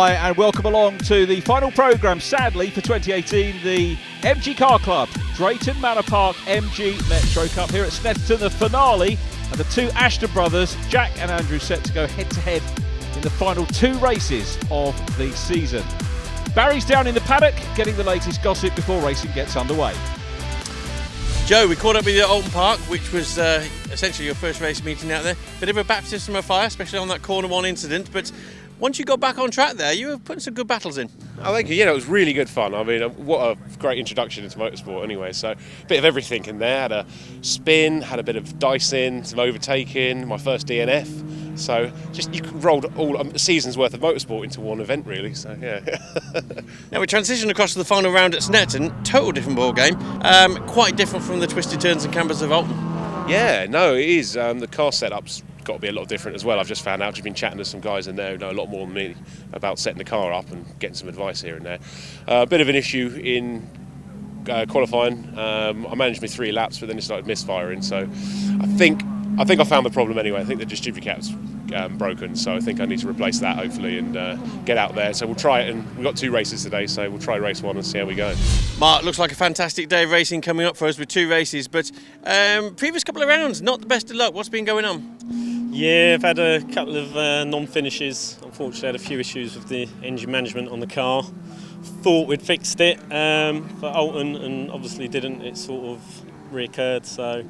Hi and welcome along to the final programme, sadly, for 2018, the MG Car Club, Drayton Manor Park MG Metro Cup here at Snetterton, the finale, and the two Ashton brothers, Jack and Andrew, set to go head-to-head in the final two races of the season. Barry's down in the paddock, getting the latest gossip before racing gets underway. Joe, we caught up with you at Alton Park, which was essentially your first race meeting out there. Bit of a baptism of fire, especially on that corner one incident, but once you got back on track there, you were putting some good battles in. Oh, thank you. Yeah, it was really good fun. I mean, what a great introduction into motorsport anyway. So, a bit of everything in there. Had a spin, had a bit of dicing, some overtaking, my first DNF. So, just you rolled all a season's worth of motorsport into one event, really. So, yeah. Now, we transitioned across to the final round at Snetterton. Total different ball game. Quite different from the twisted turns and cambers of Alton. Yeah, no, it is. The car setup's got to be a lot different as well. I've just found out, I've been chatting to some guys in there who know a lot more than me about setting the car up and getting some advice here and there. A bit of an issue in qualifying. I managed my 3 laps, but then it started misfiring. So I think I found the problem anyway. I think the distributor cap's broken, so I think I need to replace that hopefully and get out there. So we'll try it, and we've got 2 races today, so we'll try race 1 and see how we go. Mark, looks like a fantastic day of racing coming up for us with 2 races, but previous couple of rounds, not the best of luck. What's been going on? Yeah, I've had a couple of non-finishes. Unfortunately, I had a few issues with the engine management on the car. Thought we'd fixed it for Alton, and obviously didn't. It sort of reoccurred. So,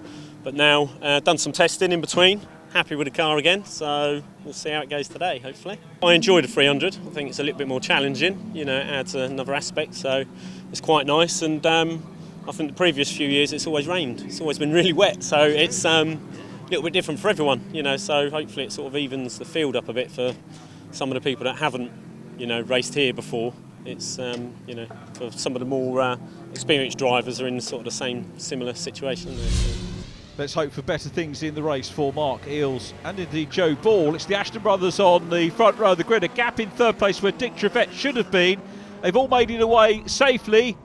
but now done some testing in between. Happy with the car again. So we'll see how it goes today. Hopefully, I enjoyed the 300. I think it's a little bit more challenging. You know, it adds another aspect. So it's quite nice. And I think the previous few years it's always rained. It's always been really wet. So it's little bit different for everyone, you know, so hopefully it sort of evens the field up a bit for some of the people that haven't, you know, raced here before. It's, you know, for some of the more experienced drivers are in sort of the same similar situation. Let's hope for better things in the race for Mark Eales and indeed Joe Ball. It's the Ashton brothers on the front row of the grid, a gap in third place where Dick Trevette should have been. They've all made it away safely,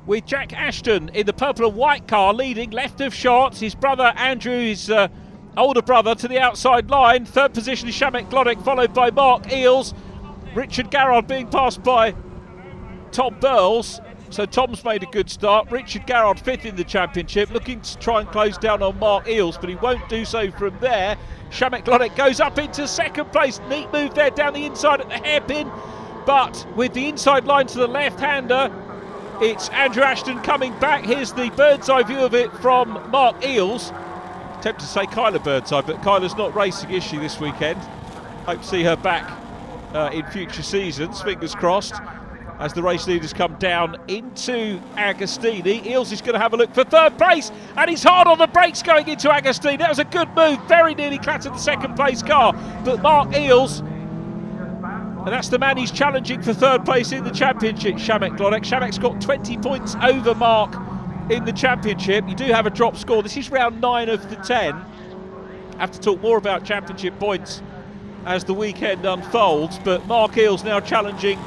with Jack Ashton in the purple and white car leading left of shots. His brother Andrew is older brother to the outside line. Third position is Shamek Glodek, followed by Mark Eales. Richard Garrod being passed by Tom Burles. So Tom's made a good start. Richard Garrod 5th in the championship, looking to try and close down on Mark Eales, but he won't do so from there. Shamek Glodek goes up into second place. Neat move there down the inside at the hairpin, but with the inside line to the left-hander, it's Andrew Ashton coming back. Here's the bird's eye view of it from Mark Eales. Tempted to say Kyla Birdseye, but Kyla's not racing, is she, this weekend? Hope to see her back in future seasons, fingers crossed, as the race leaders come down into Agostini. Eales is going to have a look for third place, and he's hard on the brakes going into Agostini. That was a good move, very nearly clattered the second place car, but Mark Eales, and that's the man he's challenging for third place in the championship, Shamek Glodek. Shamek's got 20 points over Mark in the championship. You do have a drop score. This is round 9 of the 10. Have to talk more about championship points as the weekend unfolds, but Mark Eales now challenging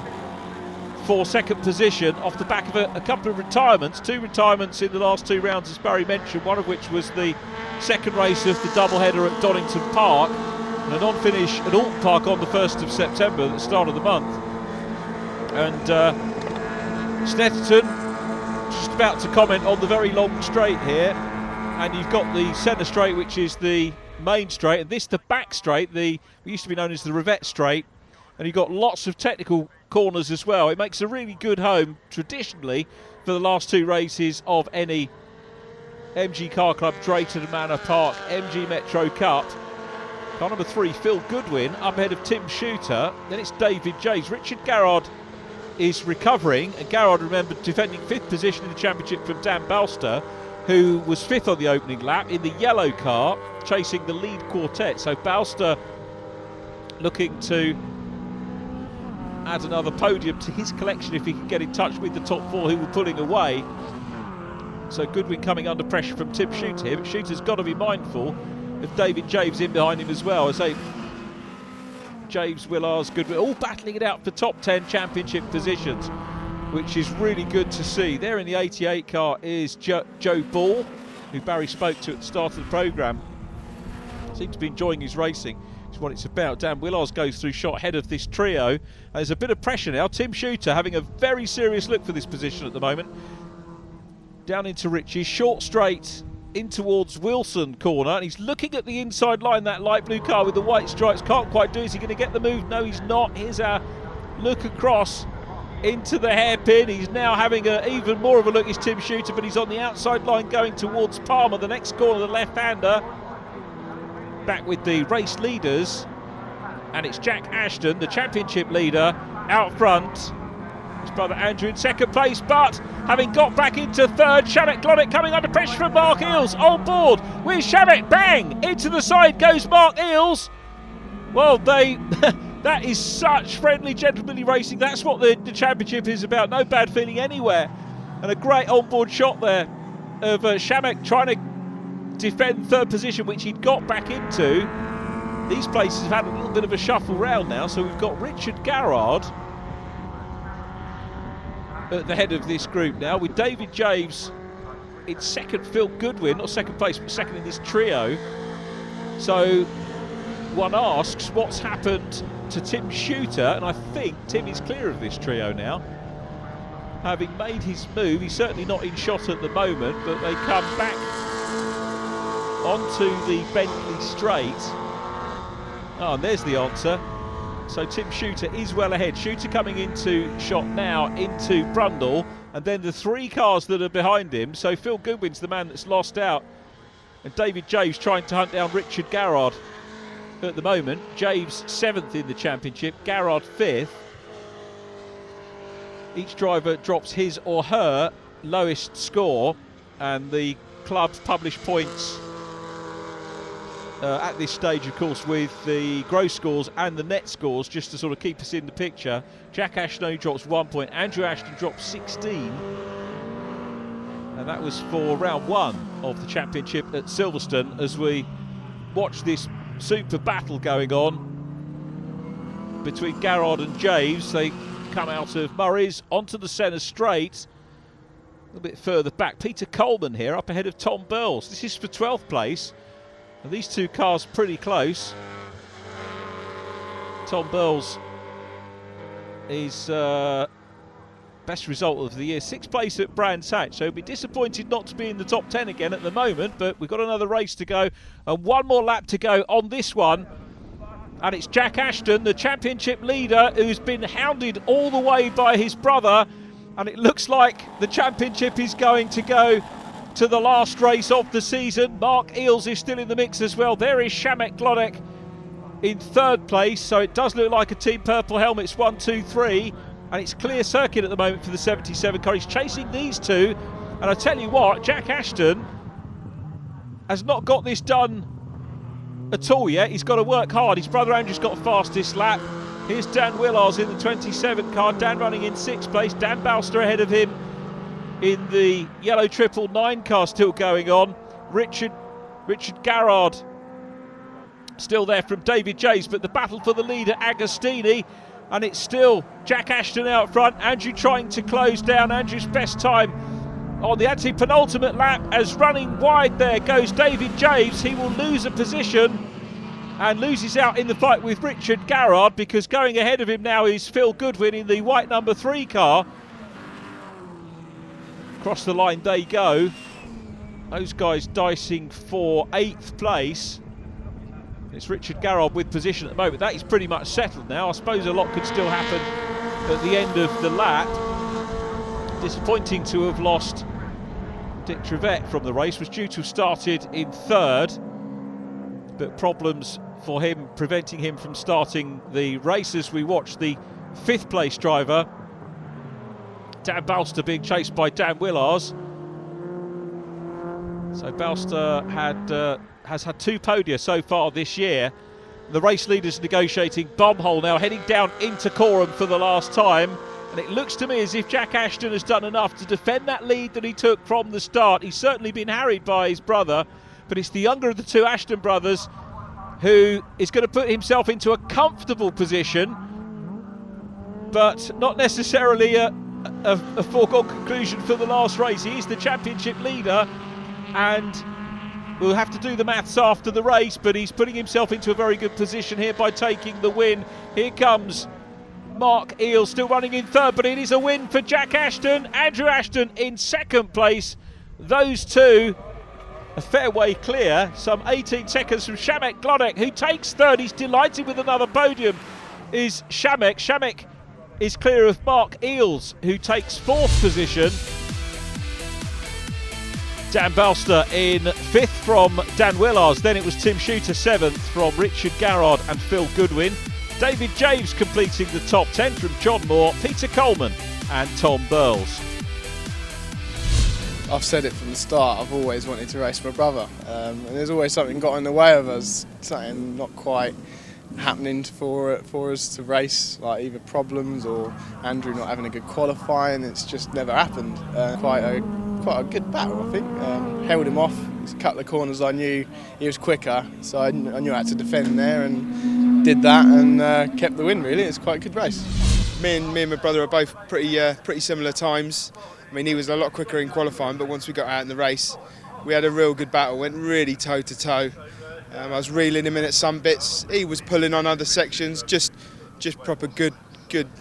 for second position off the back of a couple of retirements. 2 retirements in the last 2 rounds, as Barry mentioned, one of which was the second race of the doubleheader at Donington Park, and a non-finish at Alton Park on the 1st of September at the start of the month. And Snetterton just about to comment on the very long straight here, and you've got the centre straight, which is the main straight, and this the back straight, the used to be known as the Rivette straight, and you've got lots of technical corners as well. It makes a really good home traditionally for the last 2 races of any MG Car Club Drayton Manor Park MG Metro Cup. Car number 3, Phil Goodwin, up ahead of Tim Shooter. Then it's David James. Richard Garrod is recovering, and Garrod, remember, defending 5th position in the championship from Dan Balster, who was 5th on the opening lap in the yellow car, chasing the lead quartet. So Balster looking to add another podium to his collection if he can get in touch with the top 4 who were pulling away. So Goodwin coming under pressure from Tim Shooter here, but Shooter's got to be mindful of David James in behind him as well, as they James, Willars, Goodwin, all battling it out for top 10 championship positions, which is really good to see. There in the 88 car is Joe Ball, who Barry spoke to at the start of the programme. Seems to be enjoying his racing. He's what it's about. Dan Willars goes through shot head of this trio. There's a bit of pressure now. Tim Shooter having a very serious look for this position at the moment. Down into Richie, short straight in towards Wilson corner, and he's looking at the inside line, that light blue car with the white stripes. Can't quite do. Is he going to get the move? No, he's not. Here's our look across into the hairpin. He's now having even more of a look, is Tim Shooter, but he's on the outside line going towards Palmer, the next corner, the left-hander. Back with the race leaders, and it's Jack Ashton, the championship leader, out front. His brother Andrew in second place, but having got back into third, Shamek Glonick coming under pressure from Mark Eales, on board with Shamek, bang! Into the side goes Mark Eales. Well, that is such friendly, gentlemanly racing. That's what the championship is about. No bad feeling anywhere. And a great on-board shot there of Shamek trying to defend third position, which he'd got back into. These places have had a little bit of a shuffle round now. So we've got Richard Garrard at the head of this group now, with David James in second, Phil Goodwin, not second place, but second in this trio. So one asks, what's happened to Tim Shooter? And I think Tim is clear of this trio now, having made his move. He's certainly not in shot at the moment, but they come back onto the Bentley straight. Oh, and there's the answer. So Tim Shooter is well ahead. Shooter coming into shot now into Brundle, and then the three cars that are behind him. So Phil Goodwin's the man that's lost out, and David James trying to hunt down Richard Garrard at the moment. James 7th in the championship, Garrard 5th. Each driver drops his or her lowest score, and the club publish points at this stage, of course, with the gross scores and the net scores, just to sort of keep us in the picture. Jack Ashton only drops 1 point, Andrew Ashton drops 16, and that was for round one of the championship at Silverstone. As we watch this super battle going on between Garrard and James, they come out of Murray's onto the centre straight, a little bit further back. Peter Coleman here up ahead of Tom Burles. This is for 12th place. And these two cars pretty close. Tom Burles is best result of the year, 6th place at Brands Hatch, so he'll be disappointed not to be in the top 10 again at the moment, but we've got another race to go and one more lap to go on this one. And it's Jack Ashton, the championship leader, who's been hounded all the way by his brother, and it looks like the championship is going to go to the last race of the season. Mark Eales is still in the mix as well. There is Shamek Glonick in 3rd place, so it does look like a Team Purple Helmets 1, 2, 3, and it's clear circuit at the moment for the 77 car. He's chasing these two, and I tell you what, Jack Ashton has not got this done at all yet. He's got to work hard. His brother Andrew's got fastest lap. Here's Dan Willars in the 27 car. Dan running in 6th place. Dan Balster ahead of him in the yellow 999 car, still going on. Richard Garrard still there from David James, but the battle for the leader, Agostini, and it's still Jack Ashton out front. Andrew trying to close down. Andrew's best time on the anti-penultimate lap, as running wide there goes David James. He will lose a position and loses out in the fight with Richard Garrard, because going ahead of him now is Phil Goodwin in the white number 3 car. Across the line they go. Those guys dicing for 8th place. It's Richard Garrard with position at the moment. That is pretty much settled now. I suppose a lot could still happen at the end of the lap. Disappointing to have lost Dick Trevette from the race. Was due to have started in 3rd, but problems for him preventing him from starting the race, as we watch the 5th place driver Dan Balster being chased by Dan Willars. So Balster has had 2 podia so far this year. The race leaders negotiating bomb hole now, heading down into Coram for the last time. And it looks to me as if Jack Ashton has done enough to defend that lead that he took from the start. He's certainly been harried by his brother, but it's the younger of the 2 Ashton brothers who is going to put himself into a comfortable position, but not necessarily a foregone conclusion for the last race. He is the championship leader, and We'll have to do the maths after the race, but he's putting himself into a very good position here by taking the win. Here comes Mark Eales, still running in third, but it is a win for Jack Ashton. Andrew Ashton in second place. Those two a fair way clear, some 18 seconds from Shamek Glodek, who takes third. He's delighted with another podium, is Shamek. Shamek is clear of Mark Eales, who takes fourth position. Dan Balster in fifth from Dan Willars. Then it was Tim Shooter seventh from Richard Garrard and Phil Goodwin. David James completing the top 10 from John Moore, Peter Coleman and Tom Burles. I've said it from the start, I've always wanted to race my brother, and there's always something got in the way of us, something not quite happening for us to race, like either problems or Andrew not having a good qualifying. It's just never happened. Quite a good battle, I think. Held him off. A couple of corners I knew he was quicker, so I knew I had to defend there and did that and kept the win. Really, it's quite a good race. Me and my brother are both pretty similar times. I mean, he was a lot quicker in qualifying, but once we got out in the race, we had a real good battle. Went really toe to toe. I was reeling him in at some bits. He was pulling on other sections. Just proper good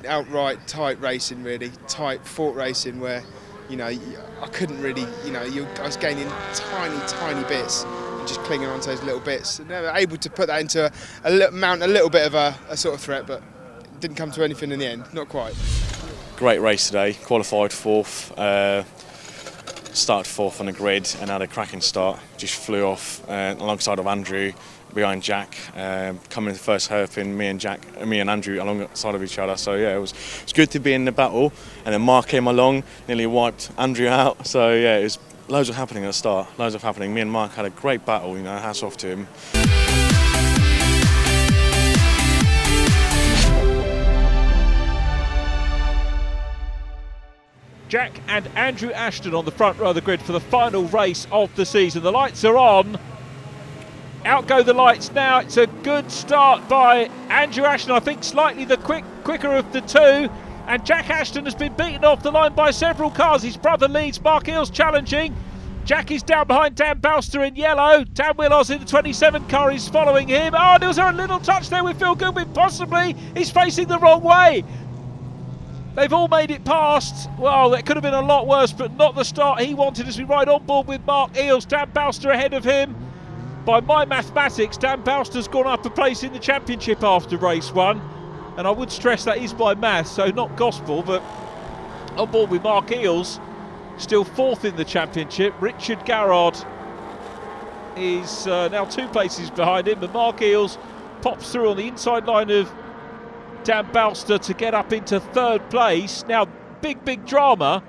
outright tight racing, really tight fought racing where, you know, I couldn't really, I was gaining tiny bits and just clinging on to those little bits. And they were able to put that into mount a little bit of a sort of threat, but it didn't come to anything in the end. Not quite. Great race today. Qualified fourth. Started fourth on the grid and had a cracking start. Just flew off alongside of Andrew, behind Jack. Coming in the first hairpin, me and Andrew alongside of each other. So yeah, it was good to be in the battle. And then Mark came along, nearly wiped Andrew out. So yeah, it was loads of happening at the start. Loads of happening. Me and Mark had a great battle. Hats off to him. Jack and Andrew Ashton on the front row of the grid for the final race of the season. The lights are on. Out go the lights now. It's a good start by Andrew Ashton. I think slightly the quicker of the two. And Jack Ashton has been beaten off the line by several cars. His brother leads. Mark Eales challenging. Jack is down behind Dan Balster in yellow. Dan Willars in the 27 car is following him. Oh, there was a little touch there with Phil Goodwin. Possibly he's facing the wrong way. They've all made it past. Well, that could have been a lot worse, but not the start he wanted as we ride on board with Mark Eales. Dan Balster ahead of him. By my mathematics, Dan Balster's gone up a place in the championship after race one. And I would stress that is by maths, so not gospel, but on board with Mark Eales, still fourth in the championship. Richard Garrard is now 2 places behind him, but Mark Eales pops through on the inside line of Dan Balster to get up into third place. Now, big drama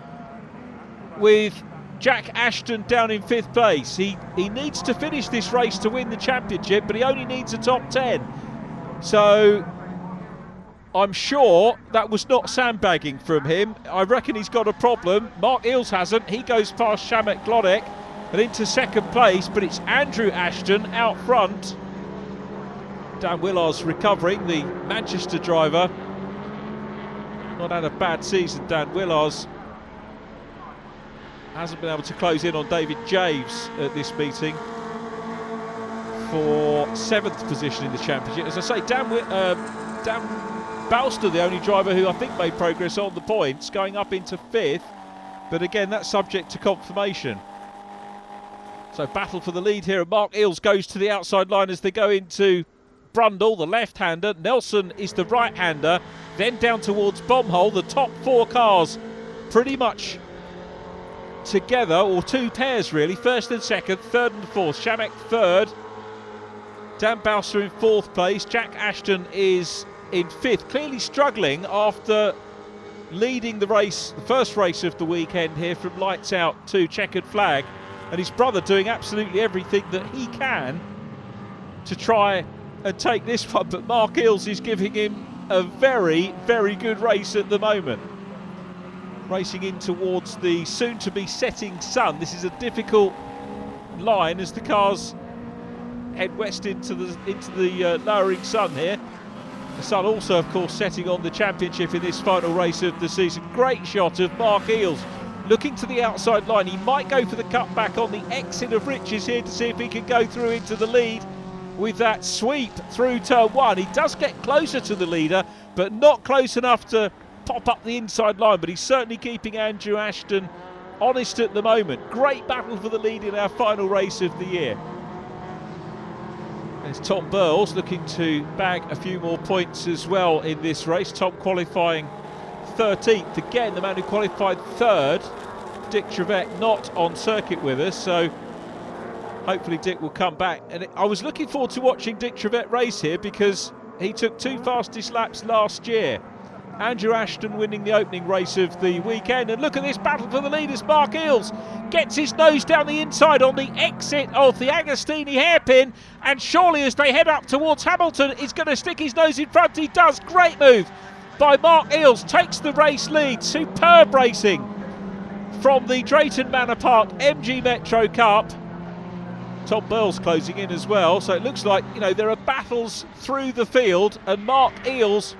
with Jack Ashton down in fifth place. He needs to finish this race to win the championship, but he only needs a top 10. So I'm sure that was not sandbagging from him. I reckon he's got a problem. Mark Eales hasn't. He goes past Shamek Glodek and into second place, but it's Andrew Ashton out front. Dan Willars recovering, the Manchester driver. Not had a bad season, Dan Willars. Hasn't been able to close in on David James at this meeting for 7th position in the championship. As I say, Dan Balster, the only driver who I think made progress on the points, going up into 5th. But again, that's subject to confirmation. So battle for the lead here. And Mark Eales goes to the outside line as they go into Brundle, the left-hander. Nelson is the right-hander. Then down towards Bombhole. The top 4 cars pretty much together, or 2 pairs really. First and second, third and fourth. Shamek third. Dan Balster in 4th place. Jack Ashton is in 5th. Clearly struggling after leading the race, the first race of the weekend here from lights out to checkered flag. And his brother doing absolutely everything that he can to try and take this one, but Mark Eales is giving him a very good race at the moment. Racing in towards the soon-to-be setting sun. This is a difficult line as the cars head west into the lowering sun here. The sun also, of course, setting on the championship in this final race of the season. Great shot of Mark Eales looking to the outside line. He might go for the cutback on the exit of Riches here to see if he can go through into the lead with that sweep through turn 1. He does get closer to the leader, but not close enough to pop up the inside line, but he's certainly keeping Andrew Ashton honest at the moment. Great battle for the lead in our final race of the year. There's Tom Burles looking to bag a few more points as well in this race. Tom qualifying 13th. Again, the man who qualified 3rd, Dick Trevette, not on circuit with us, so hopefully Dick will come back. And I was looking forward to watching Dick Trevette race here because he took 2 fastest laps last year. Andrew Ashton winning the opening race of the weekend. And look at this battle for the lead as Mark Eales gets his nose down the inside on the exit of the Agostini hairpin. And surely as they head up towards Hamilton, he's going to stick his nose in front. He does. Great move by Mark Eales. Takes the race lead. Superb racing from the Drayton Manor Park MG Metro Cup. Tom Burles closing in as well. So it looks like, you know, there are battles through the field, and Mark Eales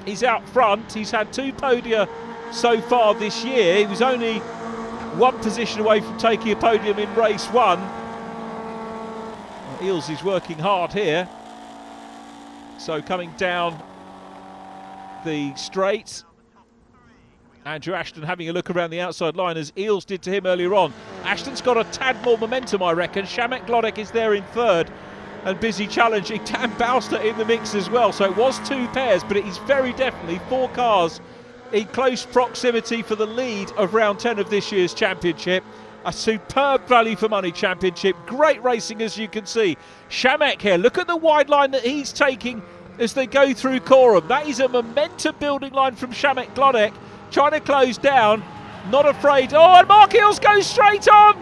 is out front. He's had 2 podia so far this year. He was only 1 position away from taking a podium in race 1. Eales is working hard here. So coming down the straight, Andrew Ashton having a look around the outside line as Eales did to him earlier on. Ashton's got a tad more momentum, I reckon. Shamek Glodek is there in 3rd and busy challenging. Dan Bowster in the mix as well. So it was 2 pairs, but it is very definitely 4 cars in close proximity for the lead of round 10 of this year's championship. A superb value for money championship. Great racing, as you can see. Shamek here, look at the wide line that he's taking as they go through Coram. That is a momentum building line from Shamek Glodek, trying to close down, not afraid. Oh, and Mark Eales goes straight on,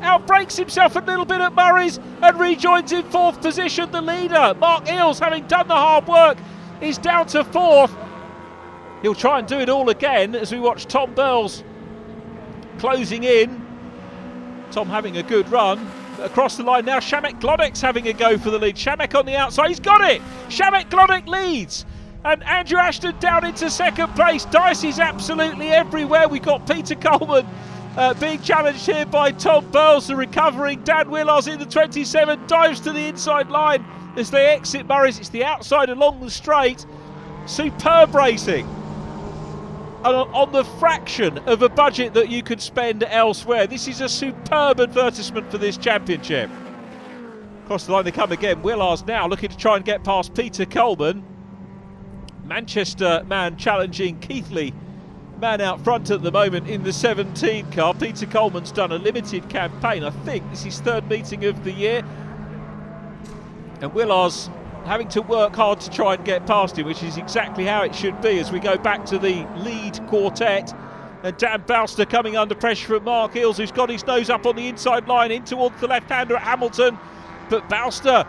outbrakes himself a little bit at Murray's and rejoins in 4th position. The leader, Mark Eales, having done the hard work, is down to 4th. He'll try and do it all again as we watch Tom Burles closing in. Tom having a good run across the line now. Shamek Glodek's having a go for the lead. Shamek on the outside, he's got it. Shamek Glodek leads. And Andrew Ashton down into 2nd place. Dice is absolutely everywhere. We've got Peter Coleman being challenged here by Tom Burles, the recovering Dan Willars in the 27, dives to the inside line as they exit Murray's. It's the outside along the straight. Superb racing on the fraction of a budget that you could spend elsewhere. This is a superb advertisement for this championship. Across the line they come again. Willars now looking to try and get past Peter Coleman. Manchester man challenging Keithley man out front at the moment in the 17 car. Peter Coleman's done a limited campaign. I think this is 3rd meeting of the year. And Willars having to work hard to try and get past him, which is exactly how it should be as we go back to the lead quartet. And Dan Bowster coming under pressure from Mark Eales, who's got his nose up on the inside line in towards the left-hander at Hamilton. But Bowster,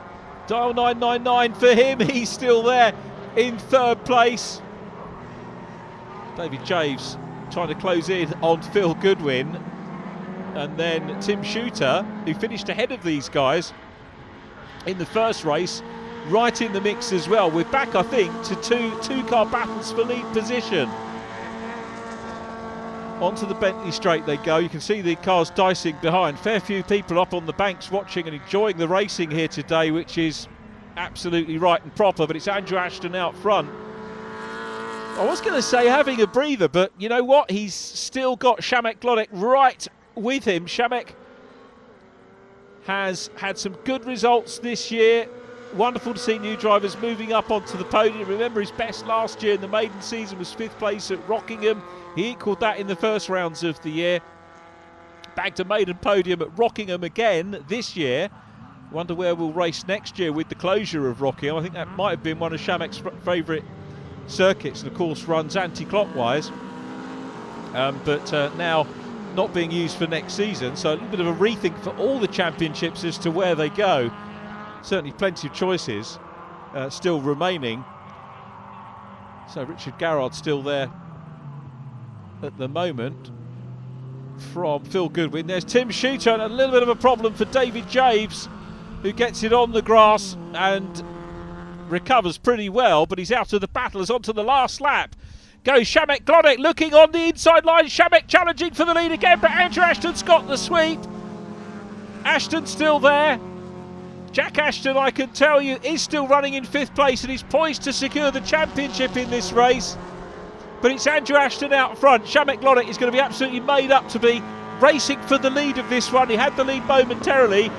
dial 999 for him, he's still there in 3rd place. David Javes trying to close in on Phil Goodwin. And then Tim Shooter, who finished ahead of these guys in the first race, right in the mix as well. We're back, I think, to two car battles for lead position. Onto the Bentley straight they go. You can see the cars dicing behind. Fair few people up on the banks watching and enjoying the racing here today, which is absolutely right and proper, but it's Andrew Ashton out front. I was going to say having a breather, but you know what? He's still got Shamek Glodek right with him. Shamek has had some good results this year. Wonderful to see new drivers moving up onto the podium. Remember, his best last year in the maiden season was 5th place at Rockingham. He equalled that in the first rounds of the year. Bagged a maiden podium at Rockingham again this year. Wonder where we'll race next year with the closure of Rockingham. I think that might have been one of Shamek's favourite circuits, and of course runs anti-clockwise. But now not being used for next season, so a little bit of a rethink for all the championships as to where they go. Certainly plenty of choices still remaining. So Richard Garrard still there at the moment from Phil Goodwin. There's Tim Shooter, and a little bit of a problem for David Javes, who gets it on the grass and recovers pretty well, but he's out of the battle. Is onto the last lap. goes Shamek Glodek looking on the inside line. Shamek challenging for the lead again, but Andrew Ashton's got the sweep. Ashton's still there. Jack Ashton, I can tell you, is still running in 5th place and he's poised to secure the championship in this race. But it's Andrew Ashton out front. Shamek Glodek is going to be absolutely made up to be racing for the lead of this one. He had the lead momentarily,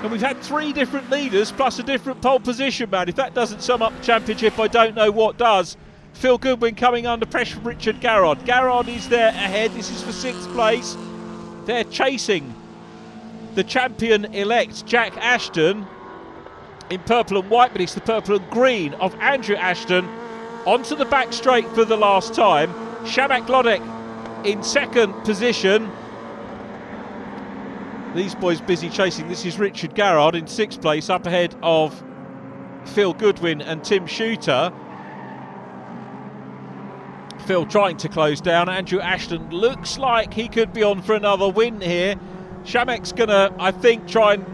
and we've had 3 different leaders plus a different pole position, man. If that doesn't sum up the championship, I don't know what does. Phil Goodwin coming under pressure from Richard Garrard. Garrard is there ahead. This is for 6th place. They're chasing the champion-elect Jack Ashton in purple and white, but it's the purple and green of Andrew Ashton onto the back straight for the last time. Shamek Glodek in 2nd position. These boys busy chasing. This is Richard Garrard in 6th place, up ahead of Phil Goodwin and Tim Shooter. Phil trying to close down. Andrew Ashton looks like he could be on for another win here. Shamek's gonna, I think, try and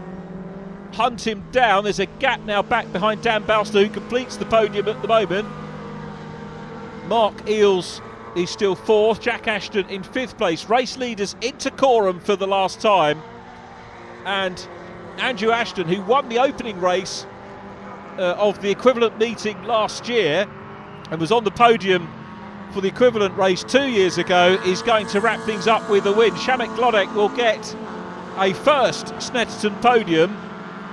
hunt him down. There's a gap now back behind Dan Balster, who completes the podium at the moment. Mark Eels is still 4th. Jack Ashton in 5th place. Race leaders into quorum for the last time. And Andrew Ashton, who won the opening race of the equivalent meeting last year and was on the podium for the equivalent race 2 years ago, is going to wrap things up with a win. Shamek Glodek will get a first Snetterton podium,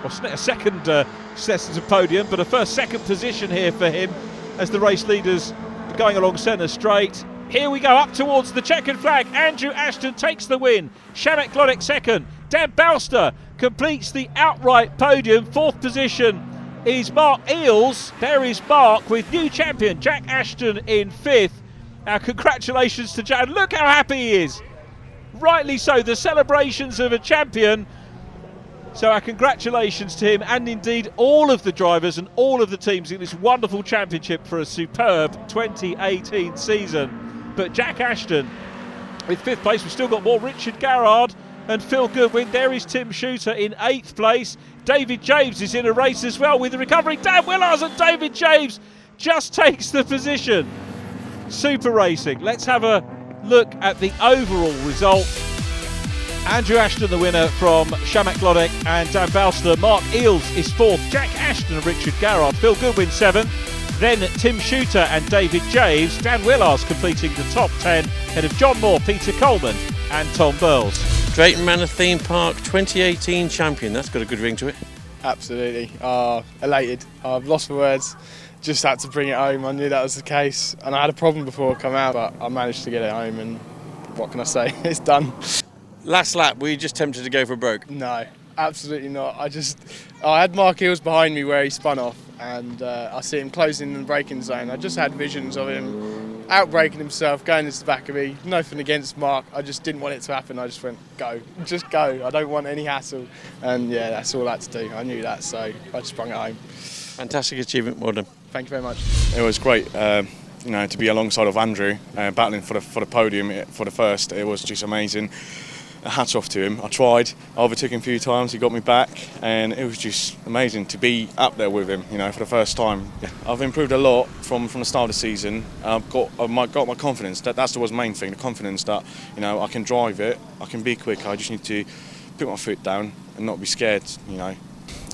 or a second Snetterton podium, but a second position here for him as the race leaders are going along centre straight. Here we go, up towards the checkered flag. Andrew Ashton takes the win. Shamek Glodek 2nd. Dan Balster completes the outright podium. 4th position is Mark Eels. There is Mark with new champion Jack Ashton in 5th. Our congratulations to Jack. Look how happy he is. Rightly so, the celebrations of a champion. So our congratulations to him, and indeed all of the drivers and all of the teams in this wonderful championship for a superb 2018 season. But Jack Ashton with 5th place. We've still got more. Richard Garrard and Phil Goodwin. There is Tim Shooter in 8th place. David James is in a race as well with the recovery. Dan Willars, and David James just takes the position. Super racing. Let's have a look at the overall result. Andrew Ashton the winner from Shamek Glodek and Dan Balster. Mark Eels is 4th. Jack Ashton and Richard Garrard. Phil Goodwin 7th. Then Tim Shooter and David James. Dan Willars completing the top 10 ahead of John Moore, Peter Coleman and Tom Burles. Drayton Manor Theme Park 2018 champion. That's got a good ring to it. Absolutely. Elated. I've lost for words. Just had to bring it home. I knew that was the case, and I had a problem before I come out, but I managed to get it home, and what can I say? It's done. Last lap, were you just tempted to go for broke? No, absolutely not. I had Mark Eels behind me where he spun off, and I see him closing the braking zone. I just had visions of him out-braking himself, going into the back of me. Nothing against Mark. I just didn't want it to happen. I just went, go. Just go. I don't want any hassle. And yeah, that's all I had to do. I knew that, so I just sprung it home. Fantastic achievement, well done. Thank you very much. It was great, to be alongside of Andrew, battling for the podium for the first. It was just amazing. Hats off to him. I tried. I overtook him a few times. He got me back, and it was just amazing to be up there with him. For the first time. I've improved a lot from the start of the season. I've got my confidence. That's the main thing. The confidence that I can drive it. I can be quicker. I just need to put my foot down and not be scared.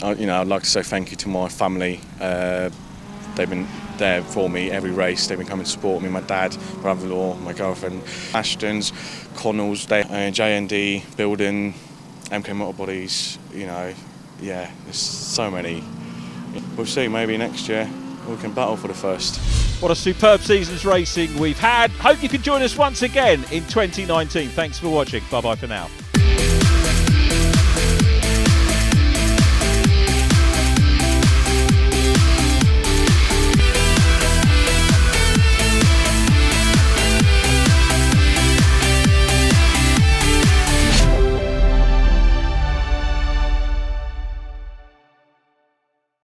I'd like to say thank you to my family. They've been there for me every race. They've been coming to support me. My dad, brother-in-law, my girlfriend, Ashton's, Connells, J&D, Building, MK Motorbodies. There's so many. We'll see. Maybe next year we can battle for the first. What a superb season's racing we've had. Hope you can join us once again in 2019. Thanks for watching. Bye bye for now.